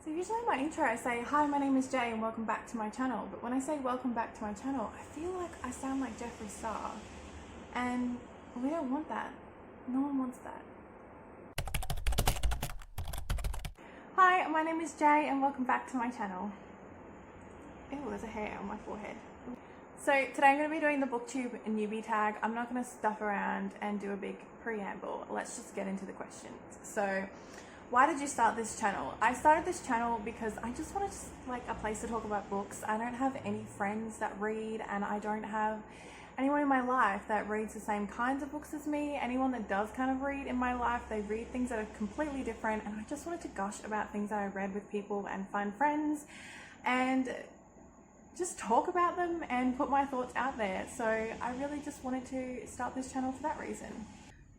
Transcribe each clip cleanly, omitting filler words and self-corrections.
So usually in my intro I say, hi, my name is Jay and welcome back to my channel. But when I say welcome back to my channel, I feel like I sound like Jeffree Star. And we don't want that. No one wants that. Hi, my name is Jay and welcome back to my channel. Ew, there's a hair on my forehead. So today I'm going to be doing the Booktube newbie tag. I'm not going to stuff around and do a big preamble. Let's just get into the questions. So why did you start this channel? I started this channel because I just wanted like a place to talk about books. I don't have any friends that read, and I don't have anyone in my life that reads the same kinds of books as me. Anyone that does kind of read in my life, they read things that are completely different, and I just wanted to gush about things that I read with people and find friends and just talk about them and put my thoughts out there. So I really just wanted to start this channel for that reason.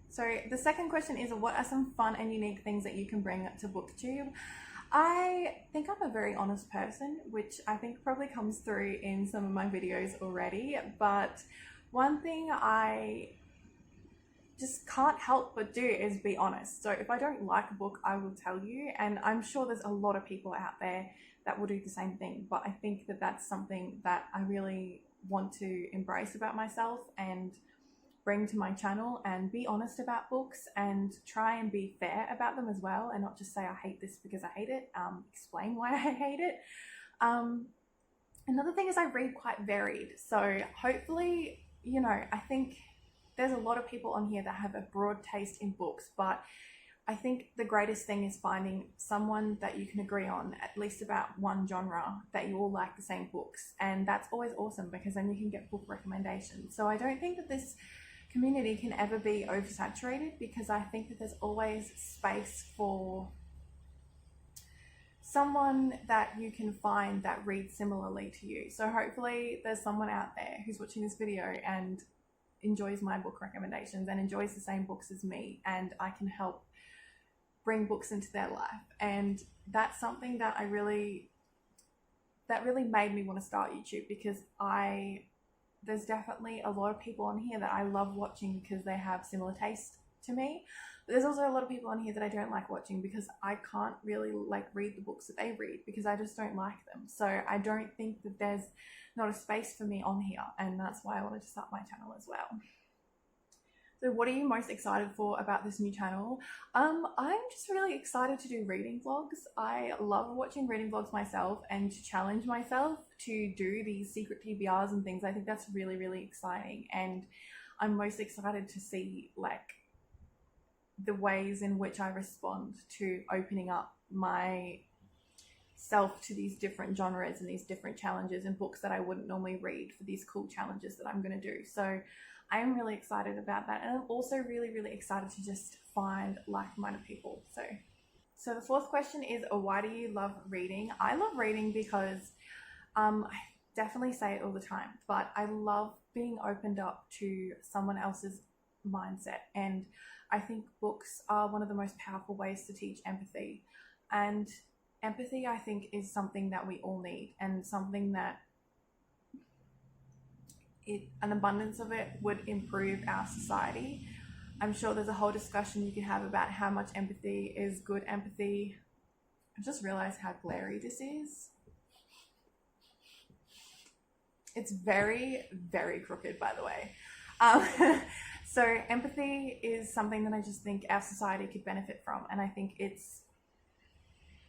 So the second question is, what are some fun and unique things that you can bring to Booktube? I think I'm a very honest person, which I think probably comes through in some of my videos already, but one thing I just can't help but do is be honest. So if I don't like a book, I will tell you, and I'm sure there's a lot of people out there that will do the same thing, but I think that that's something that I really want to embrace about myself and bring to my channel, and be honest about books and try and be fair about them as well, and not just say I hate this because I hate it. Explain why I hate it. Another thing is I read quite varied, so hopefully, you know, I think there's a lot of people on here that have a broad taste in books, but I think the greatest thing is finding someone that you can agree on at least about one genre, that you all like the same books, and that's always awesome because then you can get book recommendations. So I don't think that this community can ever be oversaturated, because I think that there's always space for someone that you can find that reads similarly to you. So hopefully there's someone out there who's watching this video and enjoys my book recommendations and enjoys the same books as me, and I can help bring books into their life. And that's something that really made me want to start YouTube, because there's definitely a lot of people on here that I love watching because they have similar taste to me. But there's also a lot of people on here that I don't like watching because I can't really like read the books that they read, because I just don't like them. So I don't think that there's not a space for me on here, and that's why I wanted to start my channel as well. So what are you most excited for about this new channel? I'm just really excited to do reading vlogs. I love watching reading vlogs myself and to challenge myself to do these secret TBRs and things. I think that's really, really exciting, and I'm most excited to see like the ways in which I respond to opening up myself to these different genres and these different challenges and books that I wouldn't normally read for these cool challenges that I'm going to do. So I'm really excited about that, and I'm also really, really excited to just find like-minded people. So the fourth question is, why do you love reading? I love reading because I definitely say it all the time, but I love being opened up to someone else's mindset, and I think books are one of the most powerful ways to teach empathy. And empathy, I think, is something that we all need, and something that an abundance of it would improve our society. I'm sure there's a whole discussion you can have about how much empathy is good empathy. I just realized how glary this is. It's very, very crooked, by the way. So empathy is something that I just think our society could benefit from, and I think it's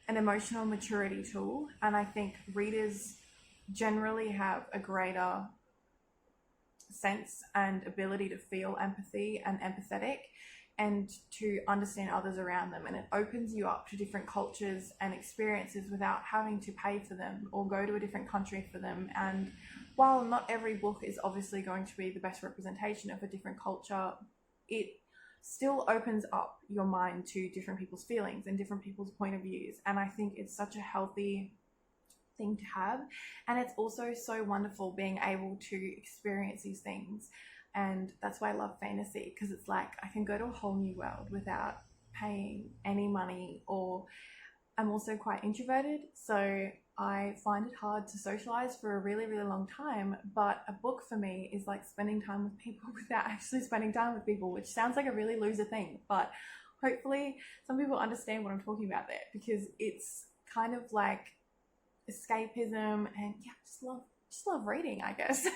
an emotional maturity tool, and I think readers generally have a greater sense and ability to feel empathy and empathetic and to understand others around them, and it opens you up to different cultures and experiences without having to pay for them or go to a different country for them. And while not every book is obviously going to be the best representation of a different culture, it still opens up your mind to different people's feelings and different people's point of views, and I think it's such a healthy thing to have. And it's also so wonderful being able to experience these things, and that's why I love fantasy, because it's like I can go to a whole new world without paying any money. Or I'm also quite introverted, so I find it hard to socialize for a really, really long time, but a book for me is like spending time with people without actually spending time with people, which sounds like a really loser thing, but hopefully some people understand what I'm talking about there, because it's kind of like escapism, and yeah, just love reading, I guess.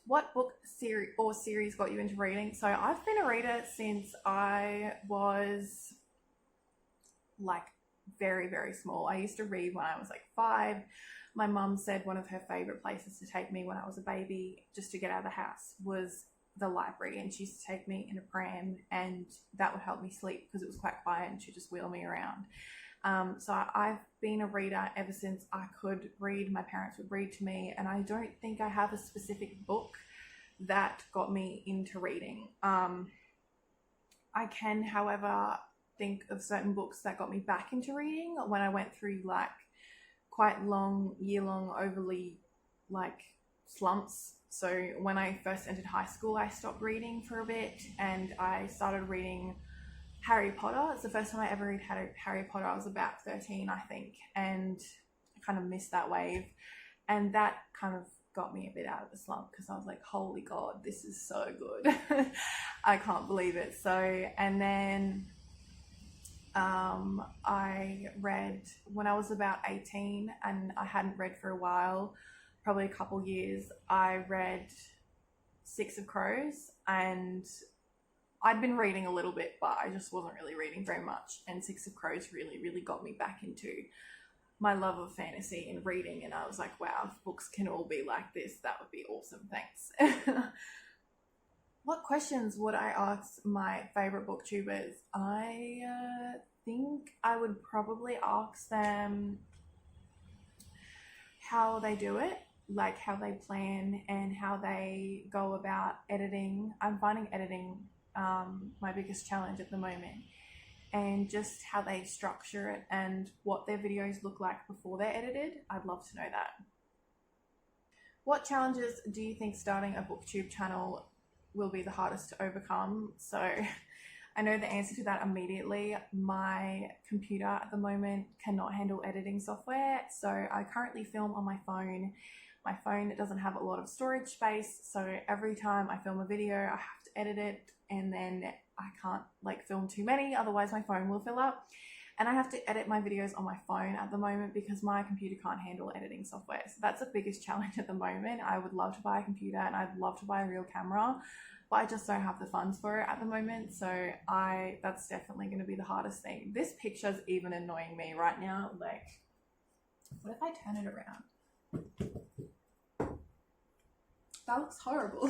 What book series got you into reading? So I've been a reader since I was like very, very small. I used to read when I was like 5. My mum said one of her favorite places to take me when I was a baby, just to get out of the house, was the library, and she used to take me in a pram, and that would help me sleep because it was quite quiet, and she'd just wheel me around. So I've been a reader ever since I could read. My parents would read to me, and I don't think I have a specific book that got me into reading. I can, however, think of certain books that got me back into reading when I went through like quite long, year-long, overly like slumps. So when I first entered high school, I stopped reading for a bit, and I started reading Harry Potter. It's the first time I ever read Harry Potter. I was about 13, I think, and I kind of missed that wave, and that kind of got me a bit out of the slump because I was like, holy God, this is so good. I can't believe it. So, and then I read when I was about 18, and I hadn't read for a while, probably a couple years. I read Six of Crows, and I'd been reading a little bit, but I just wasn't really reading very much, and Six of Crows really, really got me back into my love of fantasy and reading, and I was like, wow, if books can all be like this, that would be awesome, thanks. What questions would I ask my favorite booktubers? I think I would probably ask them how they do it, like how they plan and how they go about editing. I'm finding editing my biggest challenge at the moment, and just how they structure it and what their videos look like before they're edited. I'd love to know that. What challenges do you think starting a booktube channel will be the hardest to overcome? So I know the answer to that immediately. My computer at the moment cannot handle editing software, so I currently film on my phone. My phone doesn't have a lot of storage space, so every time I film a video, I have to edit it, and then I can't like film too many, otherwise my phone will fill up. And I have to edit my videos on my phone at the moment because my computer can't handle editing software. So that's the biggest challenge at the moment. I would love to buy a computer, and I'd love to buy a real camera, but I just don't have the funds for it at the moment. So that's definitely going to be the hardest thing. This picture's even annoying me right now. Like, what if I turn it around? That looks horrible.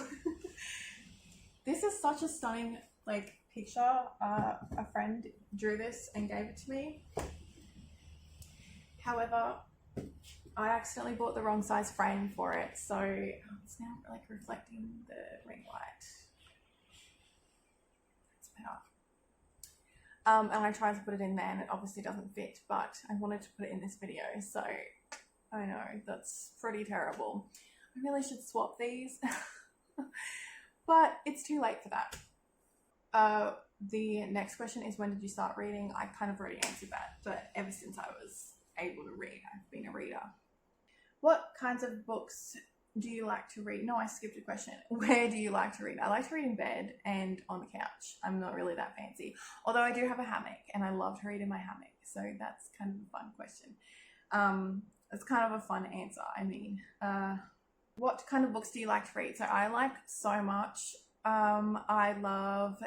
This is such a stunning like picture. A friend drew this and gave it to me. However, I accidentally bought the wrong size frame for it, so it's now like reflecting the ring light. It's better. And I tried to put it in there, and it obviously doesn't fit, but I wanted to put it in this video, so I know that's pretty terrible. I really should swap these, but it's too late for that. The next question is, when did you start reading? I kind of already answered that, but ever since I was able to read, I've been a reader. What kinds of books do you like to read? No, I skipped a question. Where do you like to read? I like to read in bed and on the couch. I'm not really that fancy, although I do have a hammock, and I love to read in my hammock, so that's kind of a fun question. It's kind of a fun answer, I mean. What kind of books do you like to read? So I like so much. I love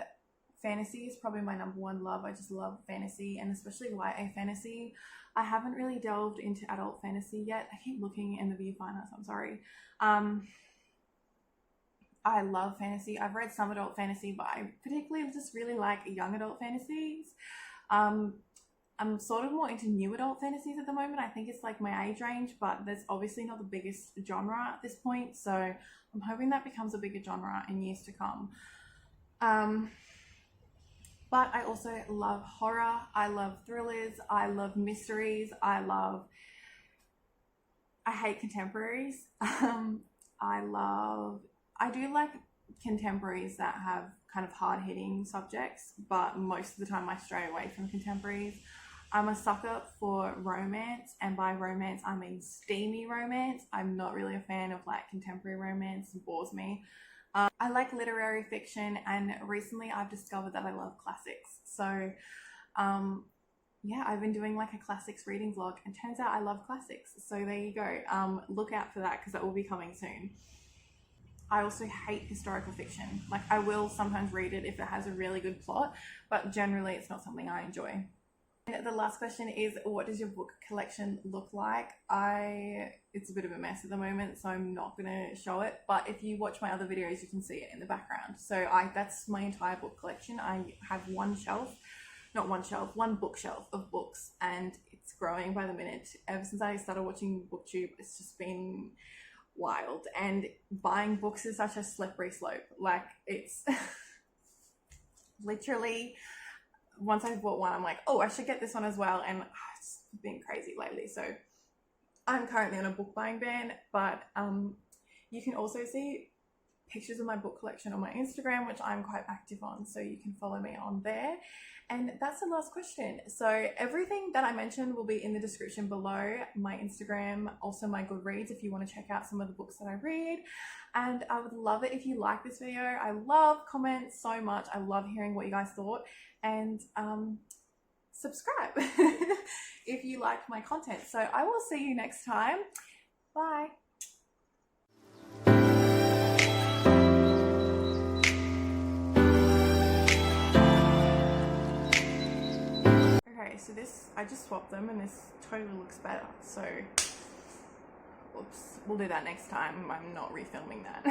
fantasy is probably my number one love. I just love fantasy, and especially YA fantasy. I haven't really delved into adult fantasy yet. I keep looking in the viewfinder, so I'm sorry. I love fantasy. I've read some adult fantasy, but I particularly just really like young adult fantasies. I'm sort of more into new adult fantasies at the moment. I think it's like my age range, but there's obviously not the biggest genre at this point, so I'm hoping that becomes a bigger genre in years to come. But I also love horror, I love thrillers, I love mysteries, I hate contemporaries. I do like contemporaries that have kind of hard-hitting subjects, but most of the time I stray away from contemporaries. I'm a sucker for romance, and by romance I mean steamy romance. I'm not really a fan of like contemporary romance, it bores me. I like literary fiction, and recently I've discovered that I love classics. So yeah, I've been doing like a classics reading vlog, and turns out I love classics. So there you go. Look out for that because that will be coming soon. I also hate historical fiction. Like, I will sometimes read it if it has a really good plot, but generally it's not something I enjoy. And the last question is, what does your book collection look like? It's a bit of a mess at the moment, so I'm not gonna show it, but if you watch my other videos you can see it in the background. So that's my entire book collection. I have one bookshelf of books, and it's growing by the minute. Ever since I started watching Booktube, it's just been wild, and buying books is such a slippery slope. Like, it's literally, once I've bought one I'm like, oh, I should get this one as well, and it's been crazy lately. So I'm currently on a book buying ban, but you can also see pictures of my book collection on my Instagram, which I'm quite active on, so you can follow me on there. And that's the last question. So everything that I mentioned will be in the description below, my Instagram, also my Goodreads if you want to check out some of the books that I read. And I would love it if you like this video. I love comments so much. I love hearing what you guys thought, and subscribe if you liked my content. So I will see you next time. Bye. Okay, so this, I just swapped them and this totally looks better. So, oops, we'll do that next time. I'm not refilming that.